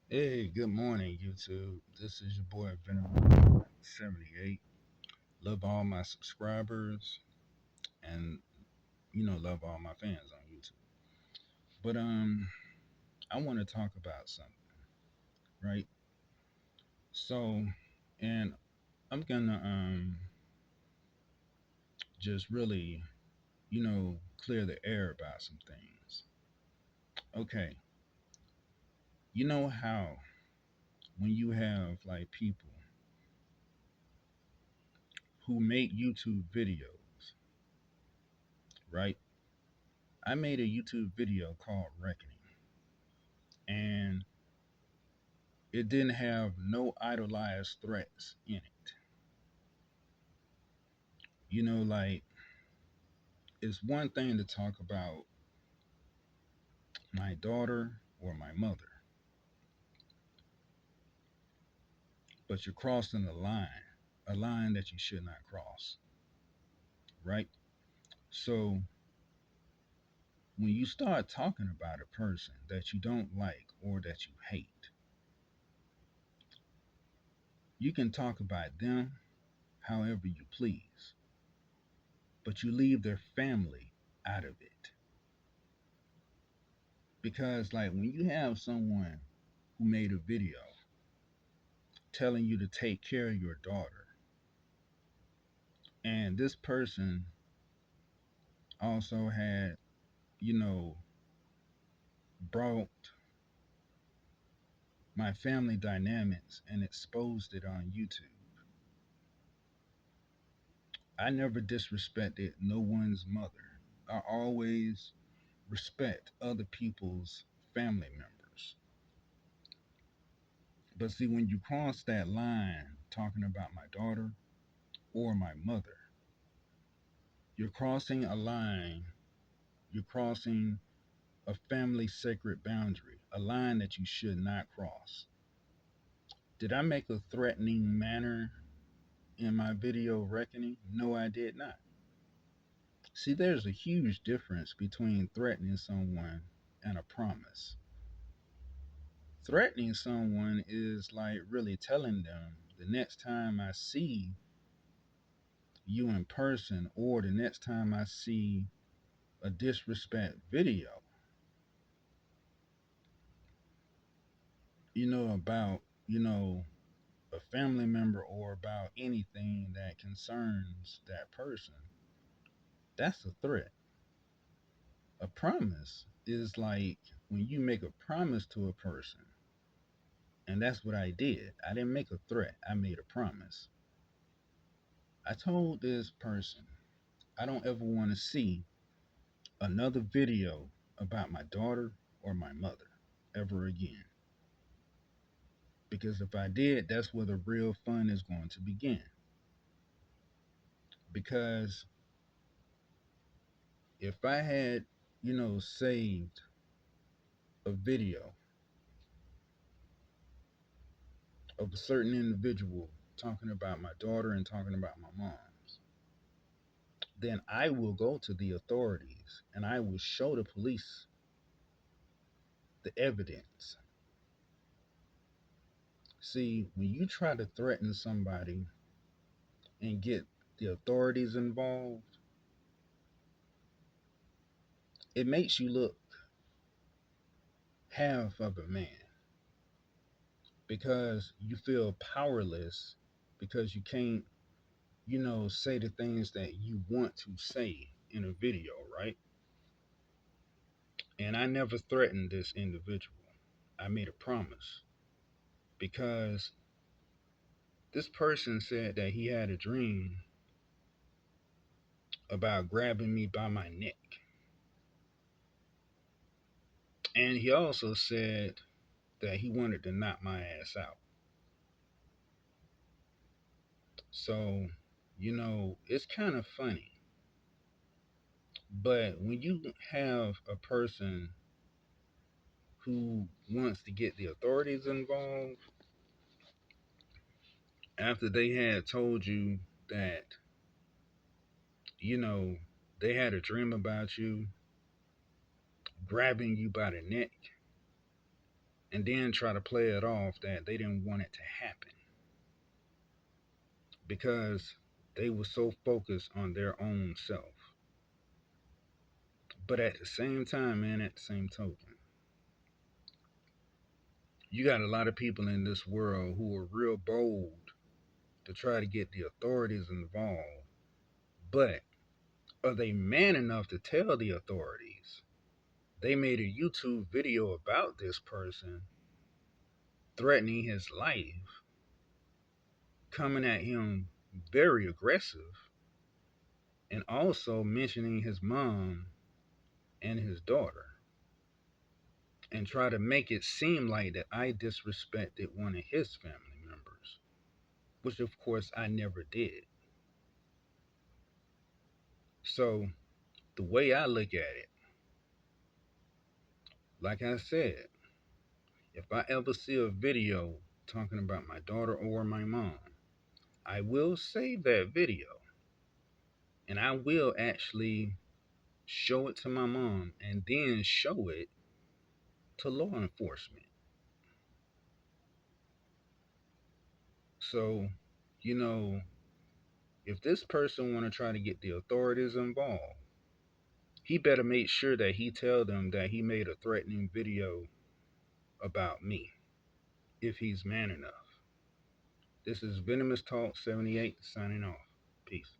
Hey, good morning, YouTube. This is your boy Venom78. Love all my subscribers and love all my fans on YouTube. But I want to talk about something, right? So, and I'm gonna just really, clear the air about some things. Okay, you know how when you have like people who make YouTube videos, right? I made a YouTube video called Reckoning, and it didn't have no idolized threats in it. Like, it's one thing to talk about my daughter or my mother, but you're crossing a line that you should not cross, right? So when you start talking about a person that you don't like or that you hate, you can talk about them however you please, but you leave their family out of it. Because, like, when you have someone who made a video telling you to take care of your daughter, and this person also had, you know, brought my family dynamics and exposed it on YouTube. I never disrespected no one's mother. I always respect other people's family members. But see, when you cross that line talking about my daughter or my mother, you're crossing a line, you're crossing a family sacred boundary, a line that you should not cross. Did I make a threatening manner in my video Reckoning? No, I did not. See, there's a huge difference between threatening someone and a promise. Threatening someone is like really telling them the next time I see you in person or the next time I see a disrespect video, about, a family member or about anything that concerns that person, that's a threat. A promise is like when you make a promise to a person, and that's what I did. I didn't make a threat, I made a promise. I told this person I don't ever want to see another video about my daughter or my mother ever again. Because if I did, that's where the real fun is going to begin. Because if I had, saved a video of a certain individual talking about my daughter and talking about my mom's, then I will go to the authorities and I will show the police the evidence. See, when you try to threaten somebody and get the authorities involved, it makes you look half of a man because you feel powerless because you can't, say the things that you want to say in a video, right? And I never threatened this individual. I made a promise because this person said that he had a dream about grabbing me by my neck. And he also said that he wanted to knock my ass out. So, it's kind of funny. But when you have a person who wants to get the authorities involved after they had told you that, you know, they had a dream about you grabbing you by the neck, and then try to play it off that they didn't want it to happen because they were so focused on their own self. But at the same time, man, at the same token, you got a lot of people in this world who are real bold to try to get the authorities involved. But are they man enough to tell the authorities? They made a YouTube video about this person threatening his life, coming at him very aggressive, and also mentioning his mom and his daughter, and try to make it seem like that I disrespected one of his family members, which of course I never did. So the way I look at it, like I said, if I ever see a video talking about my daughter or my mom, I will save that video and I will actually show it to my mom and then show it to law enforcement. So, you know, if this person want to try to get the authorities involved, he better make sure that he tell them that he made a threatening video about me if he's man enough. This is Venomous Talk 78 signing off. Peace.